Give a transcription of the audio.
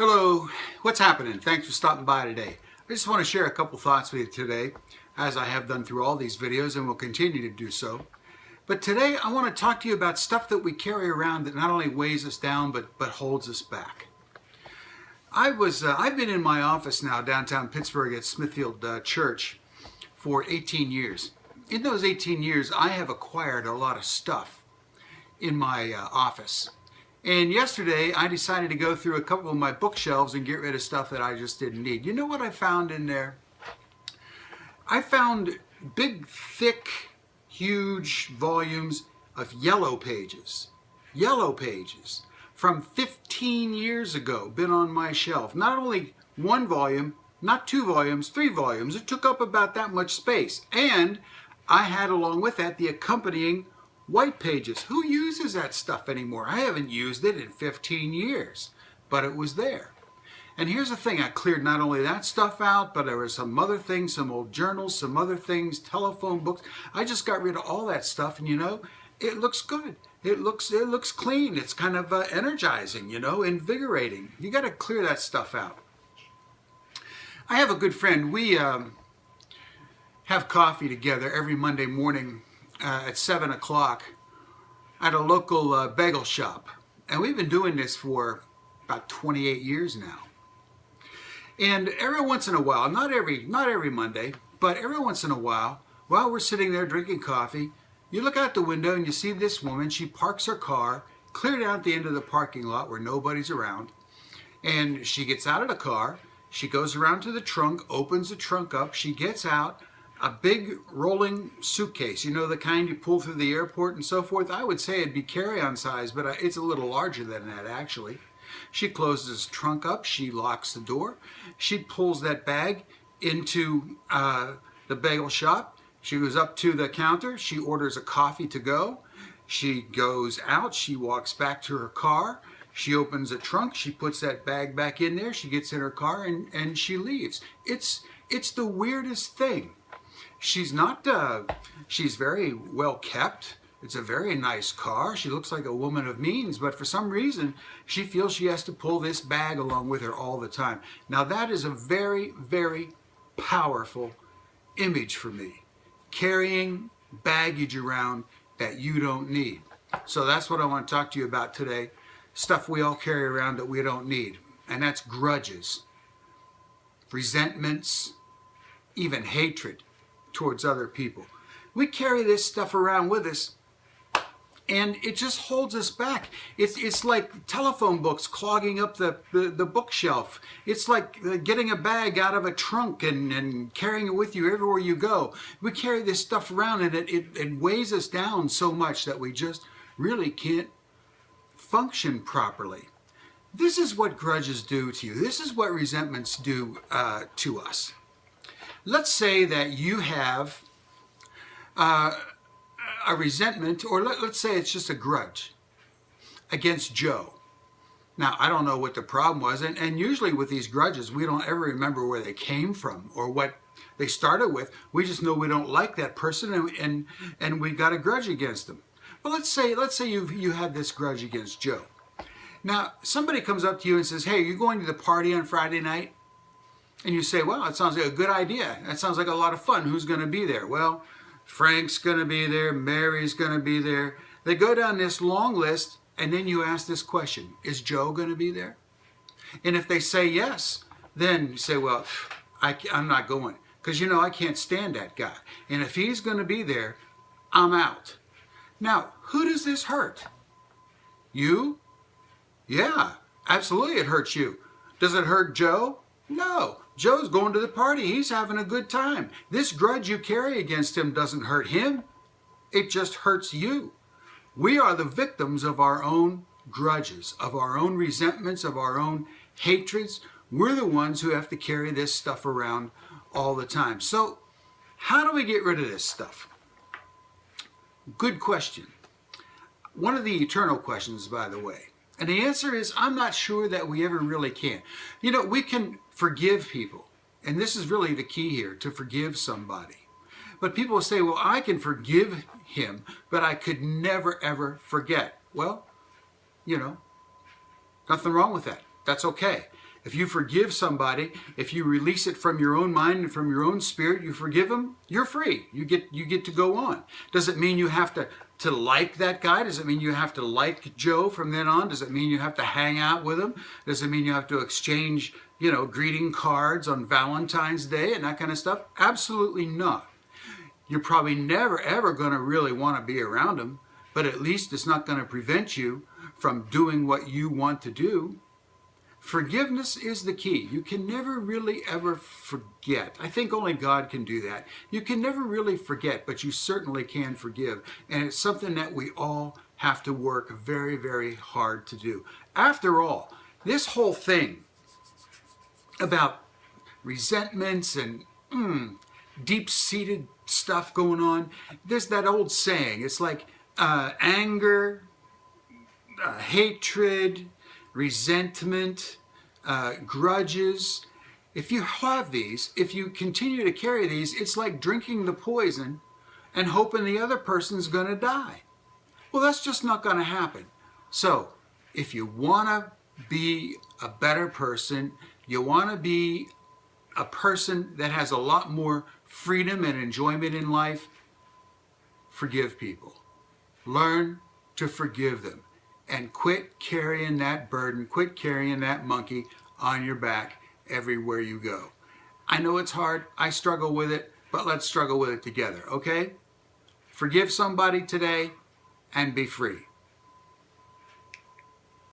Hello, what's happening? Thanks for stopping by today. I just want to share a couple thoughts with you today, as I have done through all these videos and will continue to do so. But today I want to talk to you about stuff that we carry around that not only weighs us down but holds us back. I've been in my office now downtown Pittsburgh at Smithfield Church for 18 years. In those 18 years I have acquired a lot of stuff in my office. And yesterday I decided to go through a couple of my bookshelves and get rid of stuff that I just didn't need. You know what I found in there? I found big, thick, huge volumes of yellow pages. Yellow pages from 15 years ago, been on my shelf. Not only one volume, not two volumes, 3 volumes. It took up about that much space. And I had along with that the accompanying white pages. Who uses that stuff anymore? I haven't used it in 15 years, but it was there. And here's the thing, I cleared not only that stuff out, but there were some other things, some old journals, some other things, telephone books. I just got rid of all that stuff, and you know, it looks good. It looks clean. It's kind of energizing, you know, invigorating. You got to clear that stuff out. I have a good friend. We have coffee together every Monday morning at 7 o'clock at a local bagel shop. And we've been doing this for about 28 years now. And every once in a while, not every Monday, but every once in a while we're sitting there drinking coffee, you look out the window and you see this woman. She parks her car clear down at the end of the parking lot where nobody's around. And she gets out of the car, she goes around to the trunk, opens the trunk up, she gets out a big rolling suitcase, you know, the kind you pull through the airport and so forth. I would say it'd be carry-on size, but it's a little larger than that actually. She closes the trunk up, she locks the door, she pulls that bag into the bagel shop, she goes up to the counter, she orders a coffee to go, she goes out, she walks back to her car, she opens the trunk, she puts that bag back in there, she gets in her car and she leaves. It's the weirdest thing. She's not, she's very well kept. It's a very nice car. She looks like a woman of means, but for some reason, she feels she has to pull this bag along with her all the time. Now that is a very, very powerful image for me. Carrying baggage around that you don't need. So that's what I want to talk to you about today. Stuff we all carry around that we don't need. And that's grudges, resentments, even hatred towards other people. We carry this stuff around with us and it just holds us back. It's like telephone books clogging up the bookshelf. It's like getting a bag out of a trunk and carrying it with you everywhere you go. We carry this stuff around and it weighs us down so much that we just really can't function properly. This is what grudges do to you. This is what resentments do to us. Let's say that you have a resentment, or let's say it's just a grudge against Joe. Now, I don't know what the problem was, and usually with these grudges, we don't ever remember where they came from or what they started with. We just know we don't like that person, and we got a grudge against them. But let's say you have this grudge against Joe. Now, somebody comes up to you and says, "Hey, are you going to the party on Friday night?" And you say, "Well, it sounds like a good idea. That sounds like a lot of fun. Who's going to be there?" Well, Frank's going to be there. Mary's going to be there. They go down this long list, and then you ask this question, is Joe going to be there? And if they say yes, then you say, "Well, I'm not going, because, you know, I can't stand that guy. And if he's going to be there, I'm out." Now, who does this hurt? You? Yeah, absolutely it hurts you. Does it hurt Joe? No. Joe's going to the party. He's having a good time. This grudge you carry against him doesn't hurt him. It just hurts you. We are the victims of our own grudges, of our own resentments, of our own hatreds. We're the ones who have to carry this stuff around all the time. So, how do we get rid of this stuff? Good question. One of the eternal questions, by the way. And the answer is, I'm not sure that we ever really can. You know, we can forgive people. And this is really the key here, to forgive somebody. But people will say, "Well, I can forgive him, but I could never, ever forget." Well, you know, nothing wrong with that. That's okay. If you forgive somebody, if you release it from your own mind and from your own spirit, you forgive them, you're free. You get to go on. Does it mean you have to like that guy? Does it mean you have to like Joe from then on? Does it mean you have to hang out with him? Does it mean you have to exchange, greeting cards on Valentine's Day and that kind of stuff? Absolutely not. You're probably never, ever going to really want to be around him, but at least it's not going to prevent you from doing what you want to do. Forgiveness is the key. You can never really ever forget. I think only God can do that. You can never really forget, but you certainly can forgive. And it's something that we all have to work very, very hard to do. After all, this whole thing about resentments and deep-seated stuff going on, there's that old saying. It's like anger, hatred, resentment, grudges. If you have these, if you continue to carry these, it's like drinking the poison and hoping the other person's going to die. Well, that's just not going to happen. So, if you want to be a better person, you want to be a person that has a lot more freedom and enjoyment in life, forgive people. Learn to forgive them. And quit carrying that burden, quit carrying that monkey on your back everywhere you go. I know it's hard, I struggle with it, but let's struggle with it together, okay? Forgive somebody today and be free.